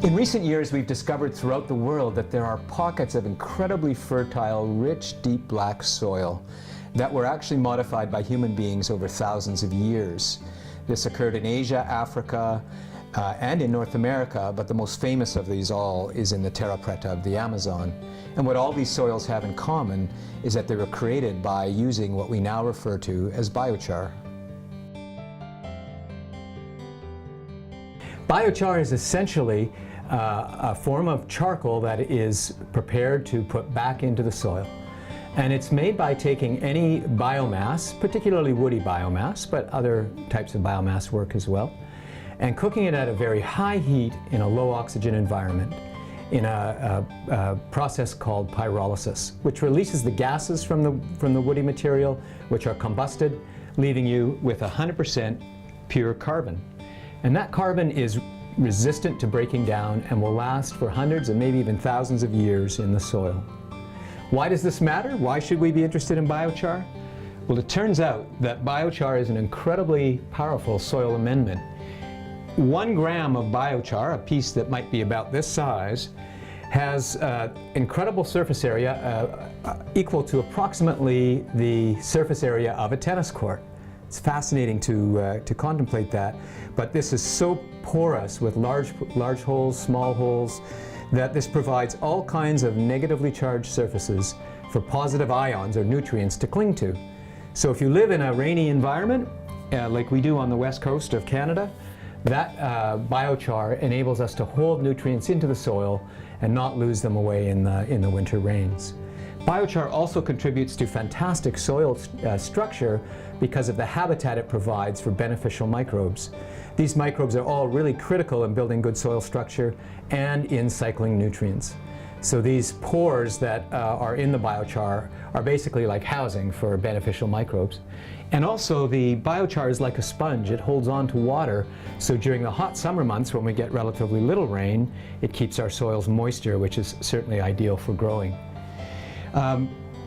In recent years, we've discovered throughout the world that there are pockets of incredibly fertile, rich, deep black soil that were actually modified by human beings over thousands of years. This occurred in Asia, Africa, and in North America, but the most famous of these all is in the Terra Preta of the Amazon. And what all these soils have in common is that they were created by using what we now refer to as biochar. Biochar is essentially a form of charcoal that is prepared to put back into the soil. And it's made by taking any biomass, particularly woody biomass, but other types of biomass work as well, and cooking it at a very high heat in a low oxygen environment in a process called pyrolysis, which releases the gases from the woody material, which are combusted, leaving you with 100% pure carbon. And that carbon is resistant to breaking down and will last for hundreds and maybe even thousands of years in the soil. Why does this matter? Why should we be interested in biochar? Well, it turns out that biochar is an incredibly powerful soil amendment. 1 gram of biochar, a piece that might be about this size, has incredible surface area equal to approximately the surface area of a tennis court. It's fascinating to contemplate that, but this is so porous with large holes, small holes, that this provides all kinds of negatively charged surfaces for positive ions or nutrients to cling to. So if you live in a rainy environment, like we do on the west coast of Canada, that biochar enables us to hold nutrients into the soil and not lose them away in the winter rains. Biochar also contributes to fantastic soil structure because of the habitat it provides for beneficial microbes. These microbes are all really critical in building good soil structure and in cycling nutrients. So these pores that are in the biochar are basically like housing for beneficial microbes. And also the biochar is like a sponge. It holds on to water, so during the hot summer months when we get relatively little rain, it keeps our soils moisture, which is certainly ideal for growing.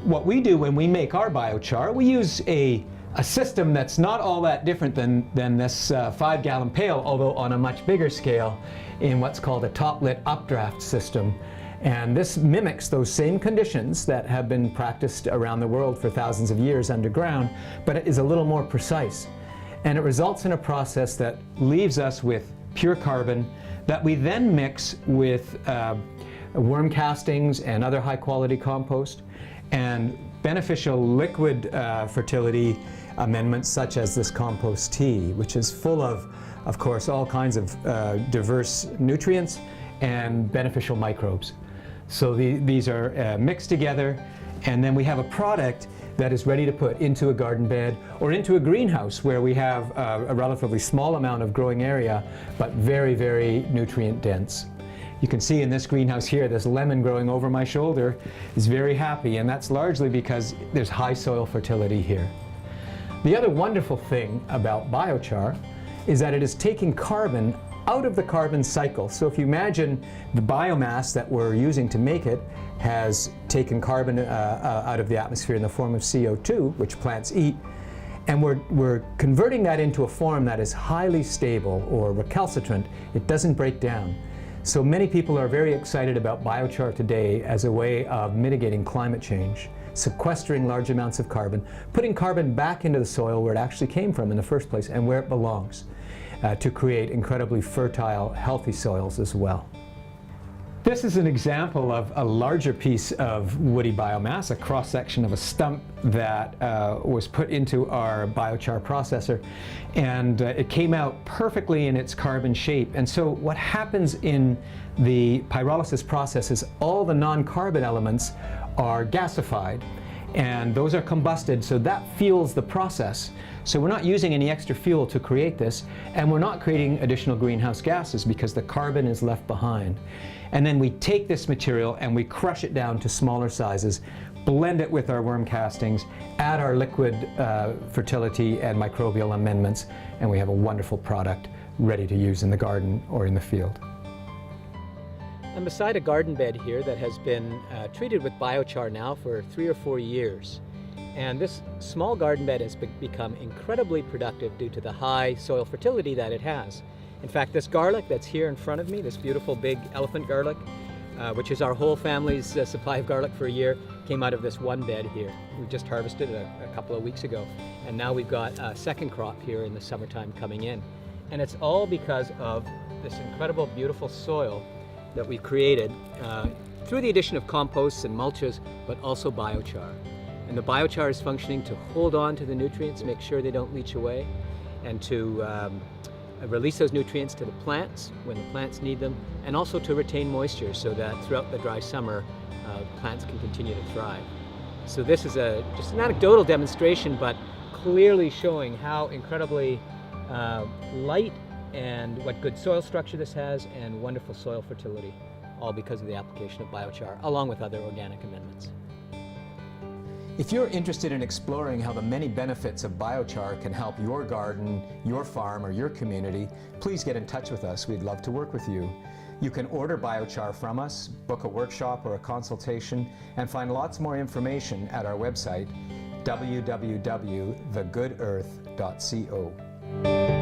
What we do when we make our biochar, we use a system that's not all that different than this 5-gallon pail, although on a much bigger scale, in what's called a top-lit updraft system. And this mimics those same conditions that have been practiced around the world for thousands of years underground, but it is a little more precise. And it results in a process that leaves us with pure carbon that we then mix with worm castings and other high-quality compost and beneficial liquid fertility amendments such as this compost tea, which is full of course, all kinds of diverse nutrients and beneficial microbes. So these are mixed together, and then we have a product that is ready to put into a garden bed or into a greenhouse where we have a relatively small amount of growing area, but very, very nutrient dense. You can see in this greenhouse here, this lemon growing over my shoulder is very happy, and that's largely because there's high soil fertility here. The other wonderful thing about biochar is that it is taking carbon out of the carbon cycle. So if you imagine the biomass that we're using to make it has taken carbon out of the atmosphere in the form of CO2, which plants eat, and we're converting that into a form that is highly stable or recalcitrant. It doesn't break down. So many people are very excited about biochar today as a way of mitigating climate change, sequestering large amounts of carbon, putting carbon back into the soil where it actually came from in the first place and where it belongs, to create incredibly fertile, healthy soils as well. This is an example of a larger piece of woody biomass, a cross-section of a stump that was put into our biochar processor, and it came out perfectly in its carbon shape. And so what happens in the pyrolysis process is all the non-carbon elements are gasified, and those are combusted, so that fuels the process. So we're not using any extra fuel to create this, and we're not creating additional greenhouse gases because the carbon is left behind. And then we take this material and we crush it down to smaller sizes, blend it with our worm castings, add our liquid fertility and microbial amendments, and we have a wonderful product ready to use in the garden or in the field. I'm beside a garden bed here that has been treated with biochar now for 3 or 4 years. And this small garden bed has become incredibly productive due to the high soil fertility that it has. In fact, this garlic that's here in front of me, this beautiful big elephant garlic, which is our whole family's supply of garlic for a year, came out of this one bed here. We just harvested it a couple of weeks ago, and now we've got a second crop here in the summertime coming in. And it's all because of this incredible, beautiful soil that we've created through the addition of composts and mulches, but also biochar. And the biochar is functioning to hold on to the nutrients, make sure they don't leach away, and to release those nutrients to the plants when the plants need them, and also to retain moisture so that throughout the dry summer, plants can continue to thrive. So this is just an anecdotal demonstration, but clearly showing how incredibly light and what good soil structure this has, and wonderful soil fertility, all because of the application of biochar, along with other organic amendments. If you're interested in exploring how the many benefits of biochar can help your garden, your farm, or your community, please get in touch with us. We'd love to work with you. You can order biochar from us, book a workshop or a consultation, and find lots more information at our website, www.thegoodearth.co.